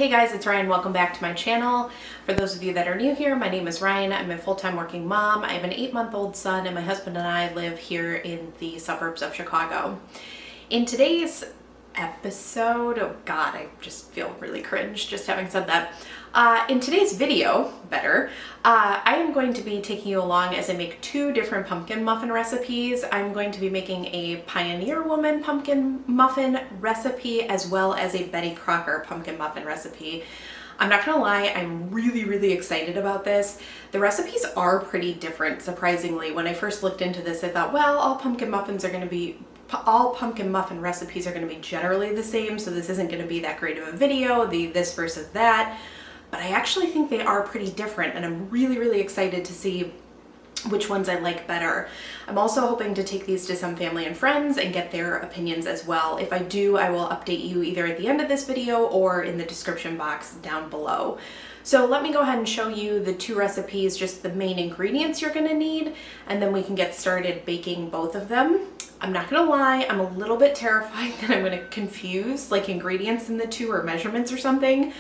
Hey guys, it's Ryan. Welcome back to my channel. For those of you that are new here, my name is Ryan. I'm a full-time working mom. I have an 8-month-old son, and my husband and I live here in the suburbs of Chicago. In today's episode, oh god, I just feel really cringe just having said that. In today's video, I am going to be taking you along as I make two different pumpkin muffin recipes. I'm going to be making a Pioneer Woman pumpkin muffin recipe as well as a Betty Crocker pumpkin muffin recipe. I'm not gonna lie, I'm really excited about this. The recipes are pretty different, surprisingly. When I first looked into this, I thought, well, all pumpkin muffin recipes are going to be generally the same, so this isn't going to be that great of a video, the this versus that. But I actually think they are pretty different, and I'm really excited to see which ones I like better. I'm also hoping to take these to some family and friends and get their opinions as well. If I do, I will update you either at the end of this video or in the description box down below. So let me go ahead and show you the two recipes, just the main ingredients you're gonna need, and then we can get started baking both of them. I'm not gonna lie, I'm a little bit terrified that I'm gonna confuse like ingredients in the two or measurements or something,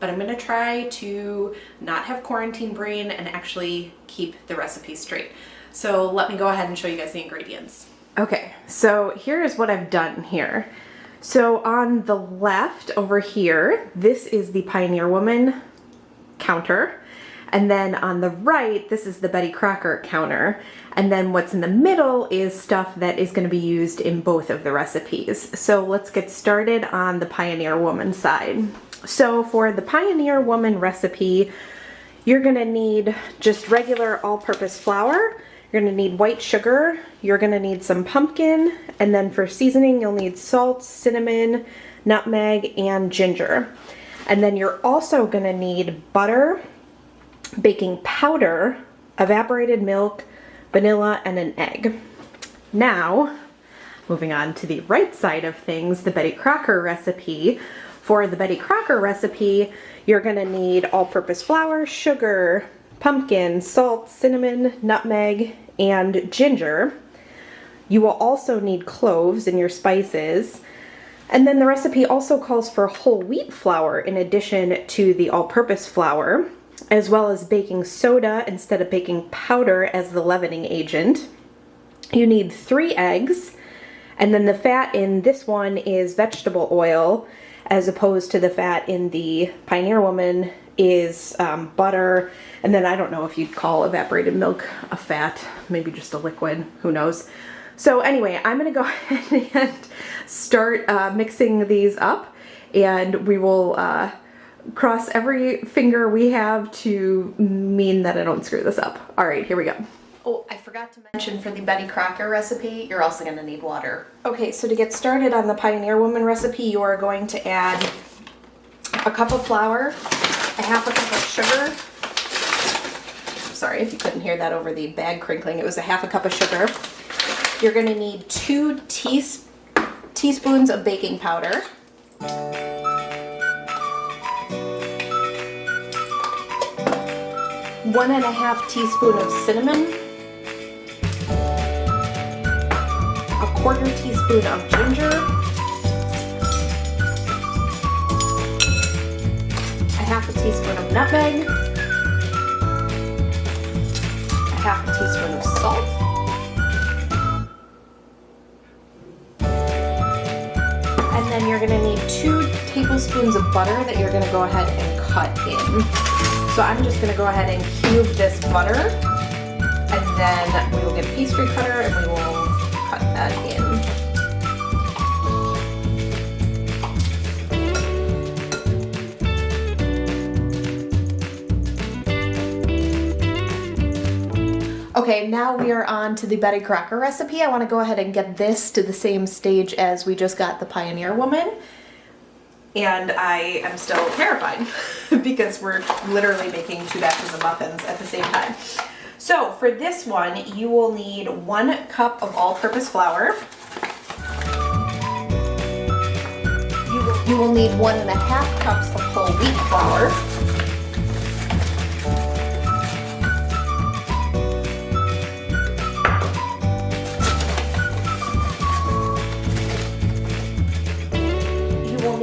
but I'm gonna try to not have quarantine brain and actually keep the recipe straight. So let me go ahead and show you guys the ingredients. Okay, so here's what I've done here. So on the left over here, this is the Pioneer Woman counter. And then on the right, this is the Betty Crocker counter. And then what's in the middle is stuff that is going to be used in both of the recipes. So let's get started on the Pioneer Woman side. So for the Pioneer Woman recipe, you're going to need just regular all-purpose flour. You're going to need white sugar. You're going to need some pumpkin. And then for seasoning, you'll need salt, cinnamon, nutmeg, and ginger. And then you're also going to need butter, baking powder, evaporated milk, vanilla, and an egg. Now, moving on to the right side of things, the Betty Crocker recipe. For the Betty Crocker recipe, you're going to need all-purpose flour, sugar, pumpkin, salt, cinnamon, nutmeg, and ginger. You will also need cloves in your spices. And then the recipe also calls for whole wheat flour in addition to the all-purpose flour, as well as baking soda instead of baking powder as the leavening agent. You need 3 eggs, and then the fat in this one is vegetable oil, as opposed to the fat in the Pioneer Woman is butter, and then I don't know if you'd call evaporated milk a fat, maybe just a liquid, who knows. So anyway, I'm gonna go ahead and start mixing these up, and we will cross every finger we have to mean that I don't screw this up. All right, here we go. Oh, I forgot to mention for the Betty Crocker recipe, you're also gonna need water. Okay, so to get started on the Pioneer Woman recipe, you are going to add a cup of flour, a half a cup of sugar. Sorry if you couldn't hear that over the bag crinkling. It was a half a cup of sugar. You're gonna need 2 teaspoons of baking powder. 1.5 teaspoons of cinnamon, 1/4 teaspoon of ginger, 1/2 teaspoon of nutmeg, 1/2 teaspoon of salt, and then you're going to need 2 tablespoons of butter that you're going to go ahead and cut in. So I'm just going to go ahead and cube this butter, and then we will get a pastry cutter and we will cut that in. Okay, now we are on to the Betty Crocker recipe. I want to go ahead and get this to the same stage as we just got the Pioneer Woman. And I am still terrified because we're literally making 2 batches of muffins at the same time. So for this one, you will need 1 cup of all-purpose flour. You will need 1.5 cups of whole wheat flour.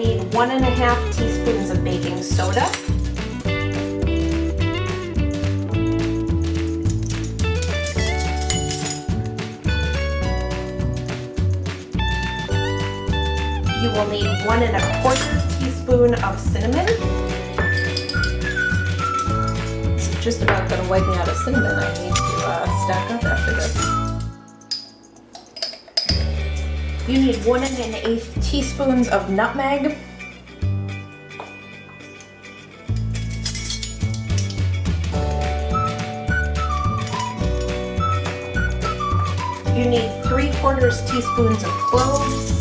need 1.5 teaspoons of baking soda. You will need 1.25 teaspoon of cinnamon. This is just about going to wipe me out of cinnamon. I need to stack up after this. You need 1.1/8 teaspoons of nutmeg. You need 3/4 teaspoons of cloves.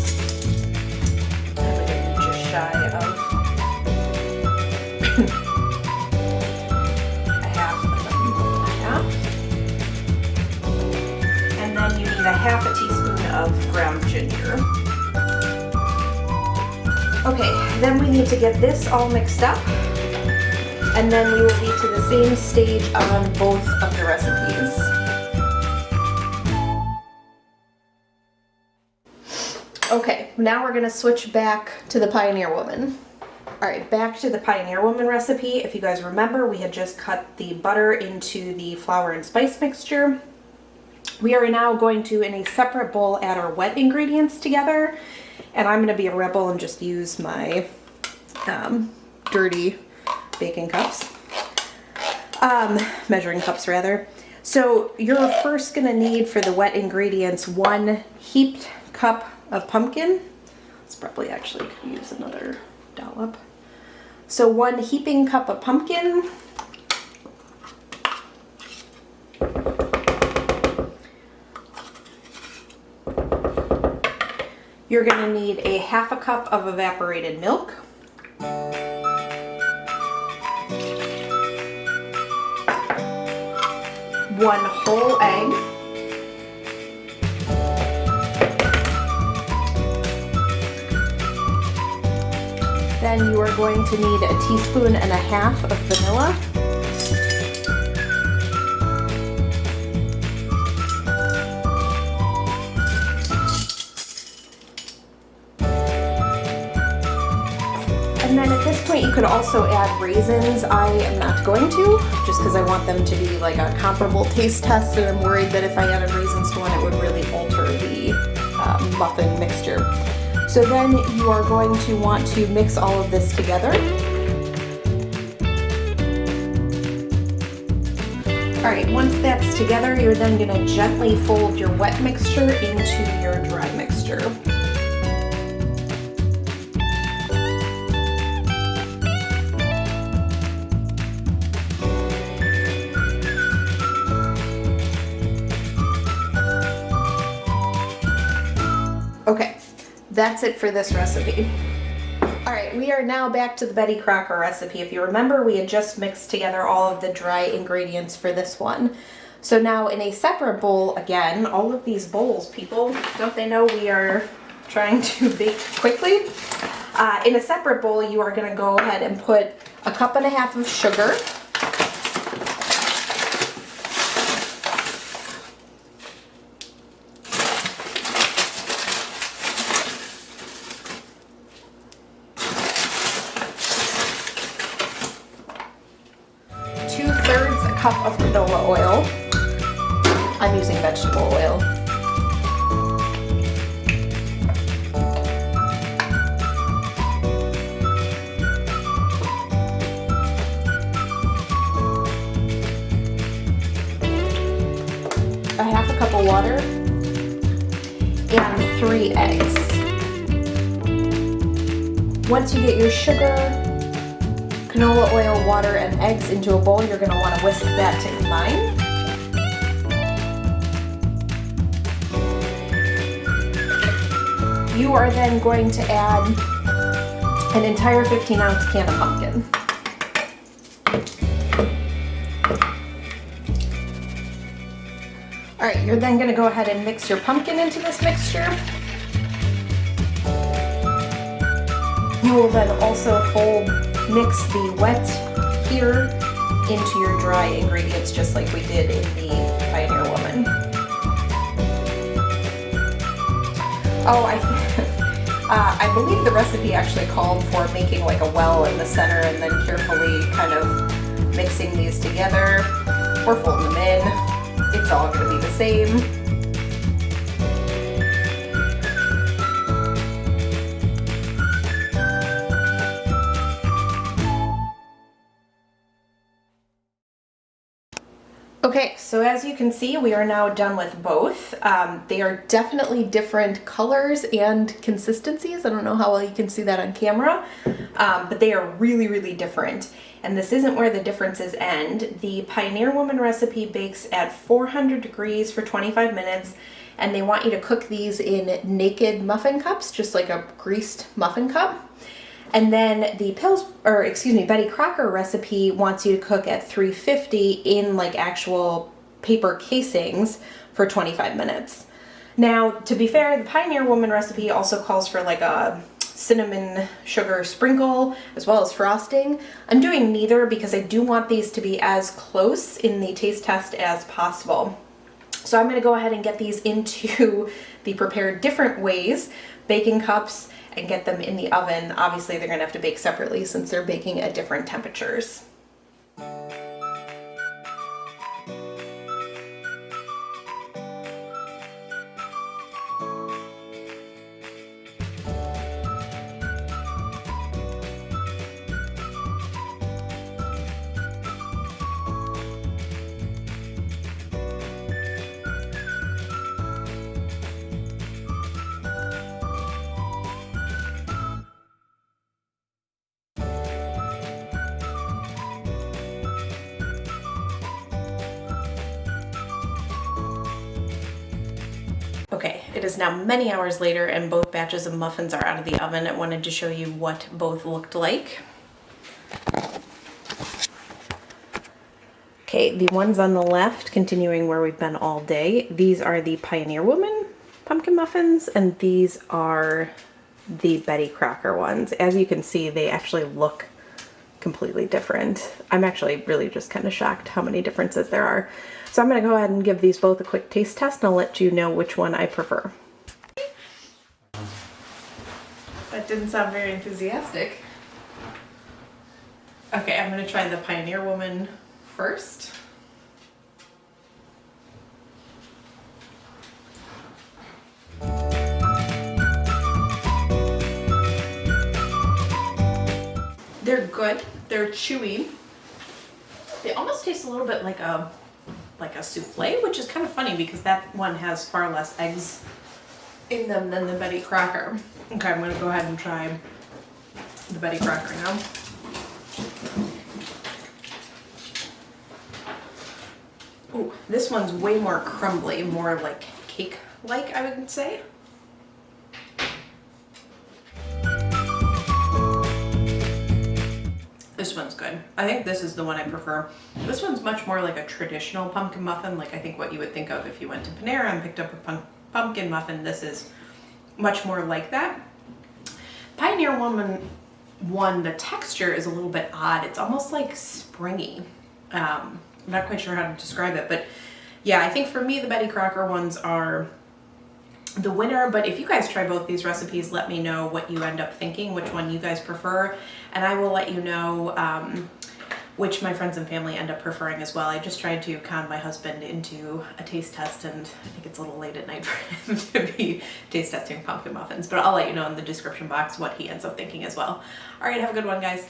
Shy of a half. And then you need 1/2 teaspoon of ground ginger. Okay, then we need to get this all mixed up, and then we will be to the same stage on both of the recipes. Okay, now we're gonna switch back to the Pioneer Woman. All right, back to the Pioneer Woman recipe. If you guys remember, we had just cut the butter into the flour and spice mixture. We are now going to, in a separate bowl, add our wet ingredients together. And I'm gonna be a rebel and just use my dirty baking cups. Measuring cups, rather. So you're first gonna need, for the wet ingredients, 1 heaped cup of pumpkin. Let's probably actually could use another dollop. So 1 heaping cup of pumpkin. You're gonna need 1/2 cup of evaporated milk. 1 whole egg. Then you are going to need 1.5 teaspoons of vanilla. And then at this point you could also add raisins. I am not going to, just because I want them to be like a comparable taste test, and I'm worried that if I added raisins to one it would really alter the muffin mixture. So then you are going to want to mix all of this together. All right, once that's together, you're then gonna gently fold your wet mixture into your dry mixture. Okay. That's it for this recipe. All right, we are now back to the Betty Crocker recipe. If you remember, we had just mixed together all of the dry ingredients for this one. So now in a separate bowl, again, all of these bowls, people, don't they know we are trying to bake quickly? In a separate bowl, you are gonna go ahead and put 1.5 cups of sugar. Cup of canola oil. I'm using vegetable oil. A 1/2 cup of water and 3 eggs. Once you get your sugar, canola oil, water, and eggs into a bowl, you're going to want to whisk that to combine. You are then going to add an entire 15-ounce can of pumpkin. All right, you're then going to go ahead and mix your pumpkin into this mixture. You will then also mix the wet here into your dry ingredients, just like we did in the Pioneer Woman. Oh, I I believe the recipe actually called for making like a well in the center and then carefully kind of mixing these together or folding them in. It's all going to be the same. Okay, so as you can see, we are now done with both. They are definitely different colors and consistencies. I don't know how well you can see that on camera, but they are really, really different. And this isn't where the differences end. The Pioneer Woman recipe bakes at 400 degrees for 25 minutes, and they want you to cook these in naked muffin cups, just like a greased muffin cup. And then the Betty Crocker recipe wants you to cook at 350 in like actual paper casings for 25 minutes. Now, to be fair, the Pioneer Woman recipe also calls for like a cinnamon sugar sprinkle as well as frosting. I'm doing neither because I do want these to be as close in the taste test as possible. So I'm going to go ahead and get these into the prepared different ways, baking cups, and get them in the oven. Obviously, they're gonna have to bake separately since they're baking at different temperatures. Okay, it is now many hours later and both batches of muffins are out of the oven. I wanted to show you what both looked like. Okay, the ones on the left, continuing where we've been all day, these are the Pioneer Woman pumpkin muffins, and these are the Betty Crocker ones. As you can see, they actually look completely different. I'm actually really just kind of shocked how many differences there are. So I'm going to go ahead and give these both a quick taste test and I'll let you know which one I prefer. That didn't sound very enthusiastic. Okay, I'm going to try the Pioneer Woman first. They're good. They're chewy. They almost taste a little bit like a souffle, which is kind of funny because that one has far less eggs in them than the Betty Crocker. Okay, I'm going to go ahead and try the Betty Crocker now. Ooh, this one's way more crumbly, more like cake-like, I would say. This one's good. I think this is the one I prefer. This one's much more like a traditional pumpkin muffin, like I think what you would think of if you went to Panera and picked up a pumpkin muffin. This is much more like that. Pioneer Woman one, the texture is a little bit odd. It's almost like springy. I'm not quite sure how to describe it, but yeah, I think for me the Betty Crocker ones are the winner. But if you guys try both these recipes, let me know what you end up thinking, which one you guys prefer, and I will let you know which my friends and family end up preferring as well. I just tried to con my husband into a taste test, and I think it's a little late at night for him to be taste testing pumpkin muffins, but I'll let you know in the description box what he ends up thinking as well. All right, have a good one, guys.